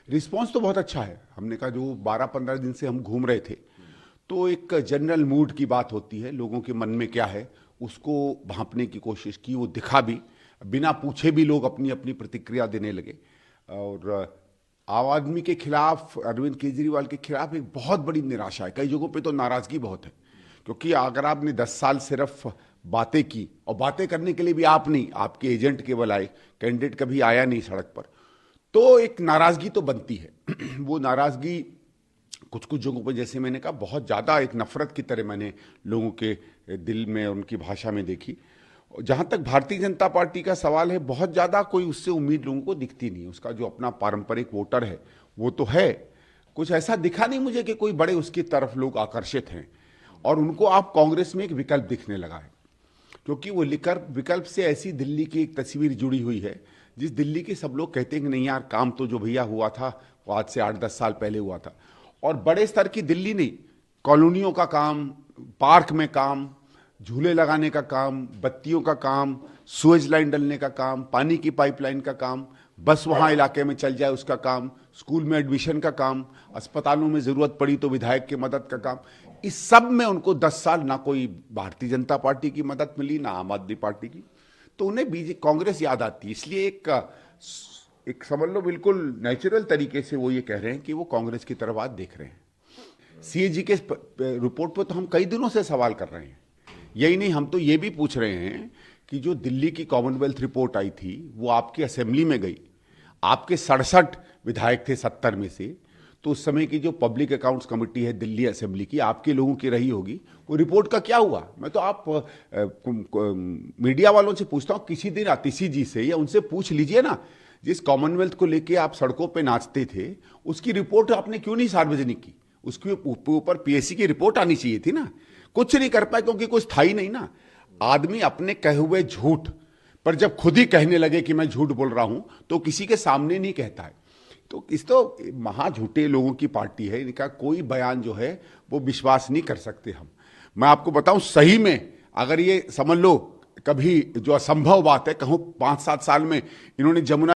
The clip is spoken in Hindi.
रिस्पांस तो बहुत अच्छा है। हमने कहा जो 12-15 दिन से हम घूम रहे थे, तो एक जनरल मूड की बात होती है, लोगों के मन में क्या है उसको भांपने की कोशिश की, वो दिखा भी, बिना पूछे भी लोग अपनी अपनी प्रतिक्रिया देने लगे। और आम आदमी के खिलाफ, अरविंद केजरीवाल के खिलाफ एक बहुत बड़ी निराशा है, कई जगहों पे तो नाराजगी बहुत है। क्योंकि अगर आपने 10 साल सिर्फ बातें की, और बातें करने के लिए भी आप नहीं, आपके एजेंट केवल आए, कैंडिडेट कभी आया नहीं सड़क पर, तो एक नाराजगी तो बनती है। वो नाराजगी कुछ कुछ जगहों पर, जैसे मैंने कहा, बहुत ज़्यादा एक नफरत की तरह मैंने लोगों के दिल में, उनकी भाषा में देखी। जहाँ तक भारतीय जनता पार्टी का सवाल है, बहुत ज़्यादा कोई उससे उम्मीद लोगों को दिखती नहीं। उसका जो अपना पारंपरिक वोटर है वो तो है, कुछ ऐसा दिखा नहीं मुझे कि कोई बड़े उसकी तरफ लोग आकर्षित हैं। और उनको आप कांग्रेस में एक विकल्प दिखने लगा है, क्योंकि वो विकल्प से ऐसी दिल्ली की एक तस्वीर जुड़ी हुई है, जिस दिल्ली के सब लोग कहते हैं कि नहीं यार, काम तो जो भैया हुआ था वो आज से 8-10 साल पहले हुआ था। और बड़े स्तर की दिल्ली नहीं, कॉलोनियों का काम, पार्क में काम, झूले लगाने का काम, बत्तियों का काम, सुएज लाइन डलने का काम, पानी की पाइपलाइन का काम, बस वहाँ इलाके में चल जाए उसका काम, स्कूल में एडमिशन का काम, अस्पतालों में ज़रूरत पड़ी तो विधायक की मदद का काम। इस सब में उनको 10 साल ना कोई भारतीय जनता पार्टी की मदद मिली, ना आम आदमी पार्टी की, तो उन्हें कांग्रेस याद आती है। इसलिए एक समझ लो बिल्कुल नेचुरल तरीके से वो ये कह रहे हैं कि वो कांग्रेस की तरफ आज देख रहे हैं। सीएजी के रिपोर्ट पर तो हम कई दिनों से सवाल कर रहे हैं। यही नहीं, हम तो ये भी पूछ रहे हैं कि जो दिल्ली की कॉमनवेल्थ रिपोर्ट आई थी वो आपकी असेंबली में गई, आपके 67 विधायक थे 70 में से, तो उस समय की जो पब्लिक अकाउंट्स कमेटी है दिल्ली असेंबली की, आपके लोगों की रही होगी, वो रिपोर्ट का क्या हुआ? मैं तो आप मीडिया वालों से पूछता हूँ, किसी दिन आतिशी जी से या उनसे पूछ लीजिए ना, जिस कॉमनवेल्थ को लेके आप सड़कों पे नाचते थे, उसकी रिपोर्ट आपने क्यों नहीं सार्वजनिक की? उसके ऊपर पीएससी की रिपोर्ट आनी चाहिए थी ना। कुछ नहीं कर पाए क्योंकि कुछ था ही नहीं ना। आदमी अपने कहे हुए झूठ पर जब खुद ही कहने लगे कि मैं झूठ बोल रहा हूं, तो किसी के सामने नहीं कहता है। तो इस तो महा झूठे लोगों की पार्टी है, इनका कोई बयान जो है वो विश्वास नहीं कर सकते हम। मैं आपको बताऊं, सही में अगर ये समझ लो कभी जो असंभव बात है, कहूं 5-7 साल में इन्होंने जमुना